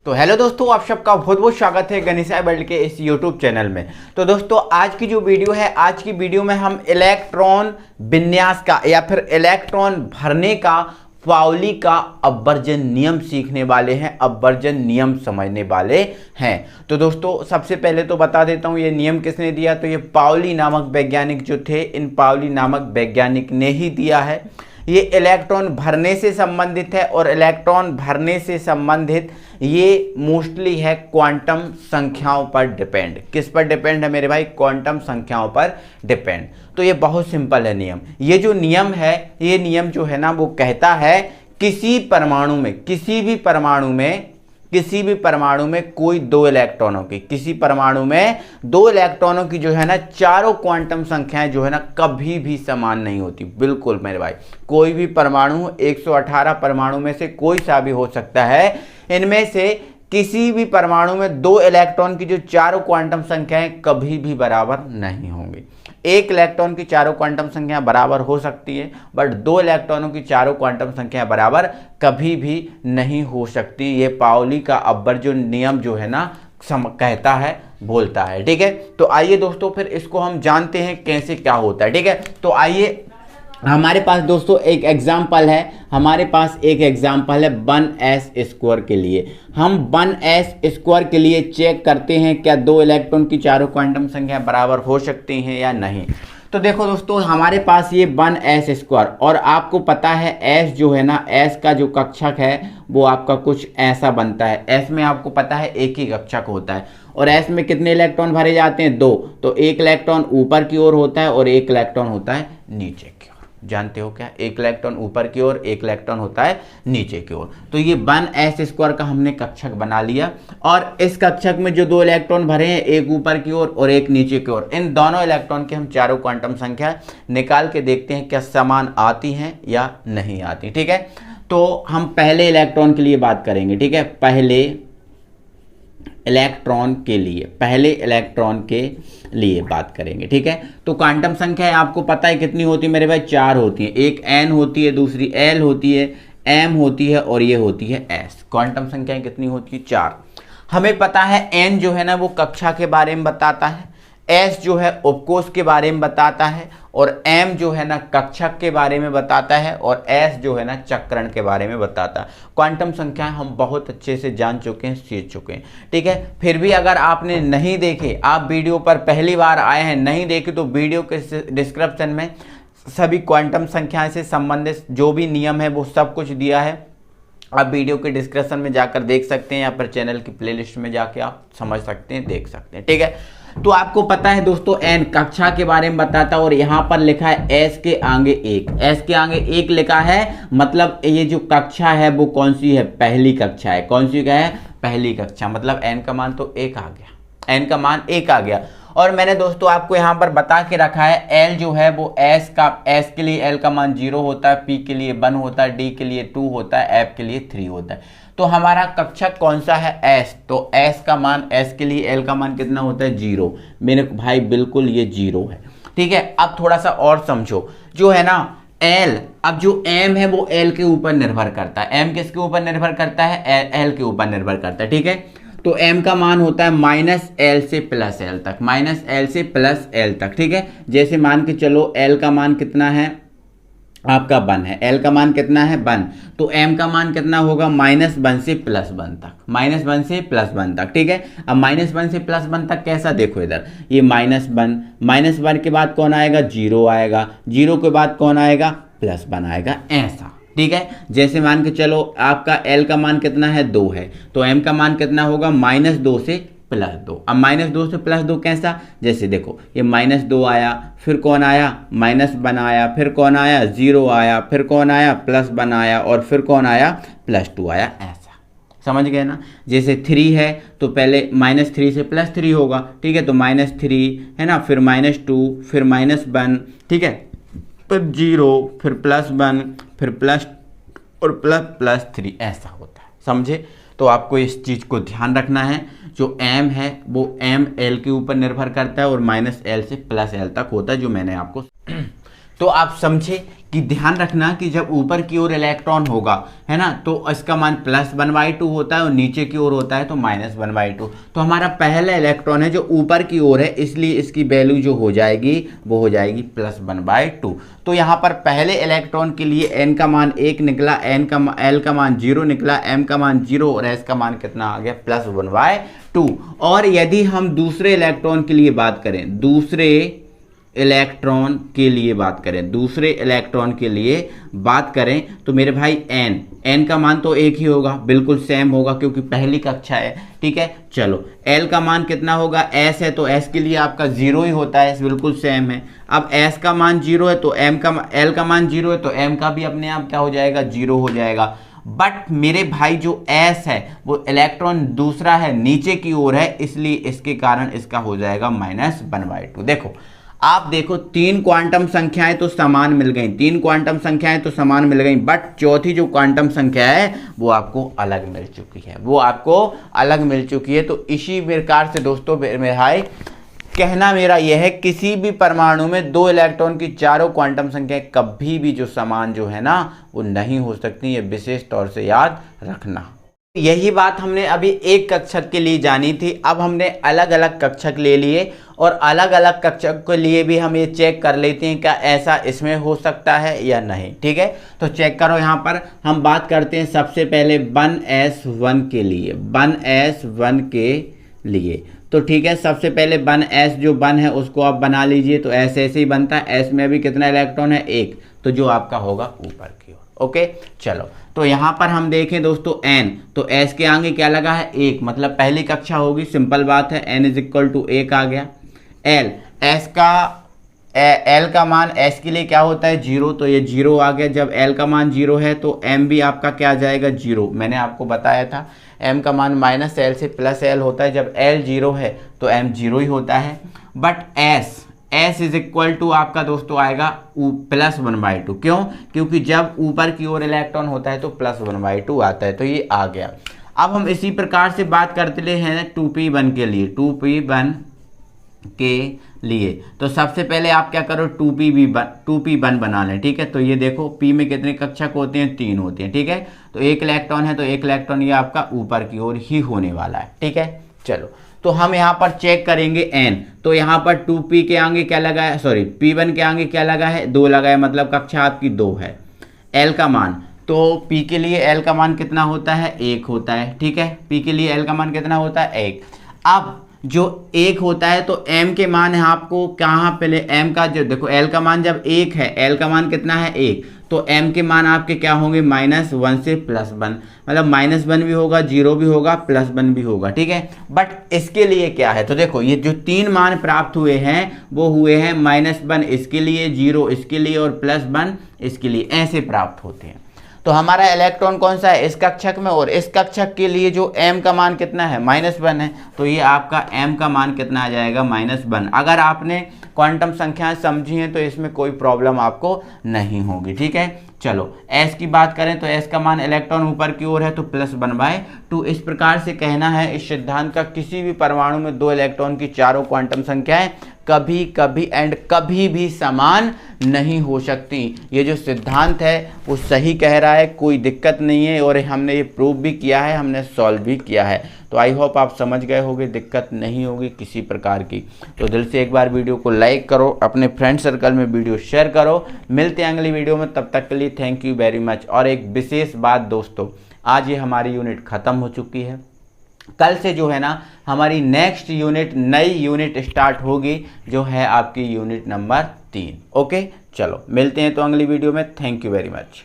तो हेलो दोस्तों, आप सबका बहुत बहुत स्वागत है गणेशाय वर्ल्ड के इस यूट्यूब चैनल में। तो दोस्तों आज की जो वीडियो है, आज की वीडियो में हम इलेक्ट्रॉन विन्यास का या फिर इलेक्ट्रॉन भरने का पाउली का अपवर्जन नियम सीखने वाले हैं, अपवर्जन नियम समझने वाले हैं। तो दोस्तों सबसे पहले तो बता देता हूँ ये नियम किसने दिया। तो ये पाउली नामक वैज्ञानिक जो थे, इन पाउली नामक वैज्ञानिक ने ही दिया है। ये इलेक्ट्रॉन भरने से संबंधित है और इलेक्ट्रॉन भरने से संबंधित ये मोस्टली है क्वांटम संख्याओं पर डिपेंड। किस पर डिपेंड है मेरे भाई? क्वांटम संख्याओं पर डिपेंड। तो ये बहुत सिंपल है नियम। ये जो नियम है, ये नियम जो है ना वो कहता है किसी परमाणु में, किसी भी परमाणु में कोई दो इलेक्ट्रॉनों की, किसी परमाणु में दो इलेक्ट्रॉनों की जो है ना चारों क्वांटम संख्याएं जो है ना कभी भी समान नहीं होती। बिल्कुल मेरे भाई, कोई भी परमाणु 118 परमाणु में से कोई सा भी हो सकता है, इनमें से किसी भी परमाणु में दो इलेक्ट्रॉन की जो चारों क्वांटम संख्याएं कभी भी बराबर नहीं होंगी। एक इलेक्ट्रॉन की चारों क्वांटम संख्या बराबर हो सकती है, बट दो इलेक्ट्रॉनों की चारों क्वांटम संख्या बराबर कभी भी नहीं हो सकती। ये पाउली का अपवर्जन नियम जो है ना कहता है, बोलता है। ठीक है, तो आइए दोस्तों फिर इसको हम जानते हैं कैसे क्या होता है। ठीक है, तो आइए हमारे पास दोस्तों एक एग्जाम्पल है, हमारे पास एक एग्जाम्पल है 1s² के लिए। हम 1s² के लिए चेक करते हैं क्या दो इलेक्ट्रॉन की चारों क्वांटम संख्या बराबर हो सकती हैं या नहीं। तो देखो दोस्तों हमारे पास ये 1s² और आपको पता है s जो है ना, s का जो कक्षक है वो आपका कुछ ऐसा बनता है। s में आपको पता है एक ही कक्षक होता है और s में कितने इलेक्ट्रॉन भरे जाते हैं? दो। तो एक इलेक्ट्रॉन ऊपर की ओर होता है और एक इलेक्ट्रॉन होता है नीचे की ओर। जानते हो क्या? एक इलेक्ट्रॉन ऊपर की ओर, एक इलेक्ट्रॉन होता है नीचे की ओर। तो ये 1s² का हमने कक्षक बना लिया और इस कक्षक में जो दो इलेक्ट्रॉन भरे हैं, एक ऊपर की ओर और एक नीचे की ओर, इन दोनों इलेक्ट्रॉन की हम चारों क्वांटम संख्या निकाल के देखते हैं क्या समान आती हैं या नहीं आती। ठीक है, तो हम पहले इलेक्ट्रॉन के लिए बात करेंगे। ठीक है, पहले इलेक्ट्रॉन के लिए बात करेंगे। ठीक है, तो क्वांटम संख्या आपको पता है कितनी होती है मेरे भाई? चार होती है। एक n होती है, दूसरी l होती है, m होती है और ये होती है s। क्वांटम संख्याएं कितनी होती है? चार। हमें पता है n जो है ना वो कक्षा के बारे में बताता है, s जो है उपकोष के बारे में बताता है और m जो है ना कक्षक के बारे में बताता है और s जो है ना चक्रण के बारे में बताता है। क्वांटम संख्याएं हम बहुत अच्छे से जान चुके हैं, सीख चुके हैं। ठीक है, फिर भी अगर आपने नहीं देखे, आप वीडियो पर पहली बार आए हैं, नहीं देखे, तो वीडियो के डिस्क्रिप्शन में सभी क्वांटम संख्याएं से संबंधित जो भी नियम है वो सब कुछ दिया है। आप वीडियो के डिस्क्रिप्शन में जाकर देख सकते हैं या फिर चैनल की प्लेलिस्ट में जाके आप समझ सकते हैं, देख सकते हैं। ठीक है, तो आपको पता है दोस्तों n कक्षा के बारे में बताता है और यहाँ पर लिखा है s के आगे एक, s के आगे एक लिखा है, मतलब ये जो कक्षा है वो कौन सी है? पहली कक्षा है। कौन सी है? पहली कक्षा। मतलब n का मान तो एक आ गया, n का मान एक आ गया। और मैंने दोस्तों आपको यहाँ पर बता के रखा है l जो है वो s के लिए l का मान 0 होता है, p के लिए 1 होता है, d के लिए 2 होता है, f के लिए 3 होता है। तो हमारा कक्षक कौन सा है? s। तो s का मान, s के लिए l का मान कितना होता है? 0। मेरे भाई बिल्कुल ये 0 है। ठीक है, अब थोड़ा सा और समझो, जो है ना l, अब जो m है वो l के ऊपर निर्भर करता है। m किसके ऊपर निर्भर करता है? l के ऊपर निर्भर करता है। ठीक है, तो m का मान होता है -l से +l तक, -l से +l तक। ठीक है, जैसे मान के चलो l का मान कितना है आपका 1 है, l का मान कितना है 1, तो m का मान कितना होगा? -1 से +1 तक, -1 से +1 तक। ठीक है, अब -1 से +1 तक कैसा? देखो इधर, ये -1 के बाद कौन आएगा? 0 आएगा, 0 के बाद कौन आएगा? +1 आएगा, ऐसा। ठीक है, जैसे मान के चलो आपका l का मान कितना है? 2 है, तो m का मान कितना होगा? -2 से +2। अब -2 से +2 कैसा? जैसे देखो ये -2 आया, फिर कौन आया? -1 आया, फिर कौन आया? 0 आया, फिर कौन आया? +1 आया और फिर कौन आया? +2 आया, ऐसा। समझ गए ना? जैसे 3 है तो पहले -3 से +3 होगा। ठीक है, तो -3 है ना, फिर -2, फिर -1, ठीक है, फिर 0, फिर +1, फिर प्लस और +3, ऐसा होता है। समझे? तो आपको इस चीज़ को ध्यान रखना है, जो m है वो m l के ऊपर निर्भर करता है और -l से +l तक होता है, जो मैंने आपको तो आप समझे कि ध्यान रखना कि जब ऊपर की ओर इलेक्ट्रॉन होगा, है ना, तो इसका मान +1/2 होता है और नीचे की ओर होता है तो -1/2। तो हमारा पहला इलेक्ट्रॉन है जो ऊपर की ओर है, इसलिए इसकी वैल्यू जो हो जाएगी वो हो जाएगी +1/2। तो यहाँ पर पहले इलेक्ट्रॉन के लिए n का मान 1 निकला, l का मान 0 निकला, m का मान 0 और s का मान कितना आ गया +1/2। और यदि हम दूसरे इलेक्ट्रॉन के लिए बात करें, दूसरे इलेक्ट्रॉन के लिए बात करें तो मेरे भाई n का मान तो एक ही होगा, बिल्कुल सेम होगा क्योंकि पहली कक्षा है, ठीक है। चलो l का मान कितना होगा, s है तो s के लिए आपका 0 ही होता है, बिल्कुल सेम है। अब s का मान 0 है तो l का मान 0 है तो m का भी अपने आप क्या हो जाएगा, 0 हो जाएगा। बट मेरे भाई जो s है वो इलेक्ट्रॉन दूसरा है, नीचे की ओर है, इसलिए इसके कारण इसका हो जाएगा -1/2। देखो आप देखो, 3 क्वांटम संख्याएं तो समान मिल गई, बट चौथी जो क्वांटम संख्या है वो आपको अलग मिल चुकी है, तो इसी प्रकार से दोस्तों मेरे भाई कहना मेरा यह है, किसी भी परमाणु में 2 इलेक्ट्रॉन की चारों क्वांटम संख्याएं कभी भी जो समान जो है ना वो नहीं हो सकती, ये विशेष तौर से याद रखना। यही बात हमने अभी एक कक्षक के लिए जानी थी। अब हमने अलग अलग कक्षक ले लिए और अलग अलग कक्षक के लिए भी हम ये चेक कर लेते हैं क्या ऐसा इसमें हो सकता है या नहीं, ठीक है। तो चेक करो, यहाँ पर हम बात करते हैं सबसे पहले 1s1 के लिए, तो ठीक है। सबसे पहले 1s जो 1 है उसको आप बना लीजिए, तो ऐसे ही बनता है। s में भी कितना इलेक्ट्रॉन है, 1, तो जो आपका होगा ऊपर की ओर। ओके, चलो तो यहाँ पर हम देखें दोस्तों n, तो s के आगे क्या लगा है, 1, मतलब पहली कक्षा होगी, सिंपल बात है, n = 1 आ गया। l का मान s के लिए क्या होता है, 0, तो ये 0 आ गया। जब l का मान 0 है तो m भी आपका क्या आ जाएगा, 0। मैंने आपको बताया था m का मान -l से +l होता है, जब l 0 है तो m 0 ही होता है। बट s = आपका दोस्तों आएगा +1/2, क्यों, क्योंकि जब ऊपर की ओर इलेक्ट्रॉन होता है तो +1/2 आता है, तो ये आ गया। अब हम इसी प्रकार से बात करते हैं 2p1 के लिए, तो सबसे पहले आप क्या करो, 2p1 बना लें, ठीक है। तो ये देखो p में कितने कक्षक होते हैं, 3 होते हैं, ठीक है। तो 1 इलेक्ट्रॉन है तो 1 इलेक्ट्रॉन ये आपका ऊपर की ओर ही होने वाला है, ठीक है। चलो तो हम यहाँ पर चेक करेंगे n, तो यहाँ पर 2p के आगे क्या लगा है, सॉरी p1 के आगे क्या लगा है, 2 लगा है, मतलब कक्षा आपकी 2 है। l का मान, तो p के लिए l का मान कितना होता है, 1 होता है, ठीक है। p के लिए l का मान कितना होता है, 1। अब जो 1 होता है तो m के मान है आपको कहाँ, पहले m का जो देखो, l का मान जब 1 है, l का मान कितना है, 1, तो m के मान आपके क्या होंगे, -1 से +1, मतलब -1 भी होगा, 0 भी होगा, +1 भी होगा, ठीक है। बट इसके लिए क्या है, तो देखो ये जो 3 मान प्राप्त हुए हैं वो हुए हैं -1 इसके लिए, 0 इसके लिए और +1 इसके लिए, ऐसे प्राप्त होते हैं। तो हमारा इलेक्ट्रॉन कौन सा है, इस कक्षक में, और इस कक्षक के लिए जो m का मान कितना है, -1 है, तो ये आपका m का मान कितना आ जाएगा, -1। अगर आपने क्वांटम संख्याएं समझी हैं तो इसमें कोई प्रॉब्लम आपको नहीं होगी, ठीक है। चलो s की बात करें तो s का मान, इलेक्ट्रॉन ऊपर की ओर है तो +1/2। इस प्रकार से कहना है इस सिद्धांत का, किसी भी परमाणु में 2 इलेक्ट्रॉन की चारों क्वांटम संख्याएं कभी भी समान नहीं हो सकती। ये जो सिद्धांत है वो सही कह रहा है, कोई दिक्कत नहीं है, और हमने ये प्रूव भी किया है, हमने सॉल्व भी किया है। तो आई होप आप समझ गए होंगे, दिक्कत नहीं होगी किसी प्रकार की। तो दिल से एक बार वीडियो को लाइक करो, अपने फ्रेंड सर्कल में वीडियो शेयर करो। मिलते हैं अगली वीडियो में, तब तक के लिए थैंक यू वेरी मच। और एक विशेष बात दोस्तों, आज ये हमारी यूनिट ख़त्म हो चुकी है, कल से जो है ना हमारी नेक्स्ट यूनिट, नई यूनिट स्टार्ट होगी, जो है आपकी यूनिट नंबर 3। ओके, चलो मिलते हैं तो अगली वीडियो में। Thank you very much.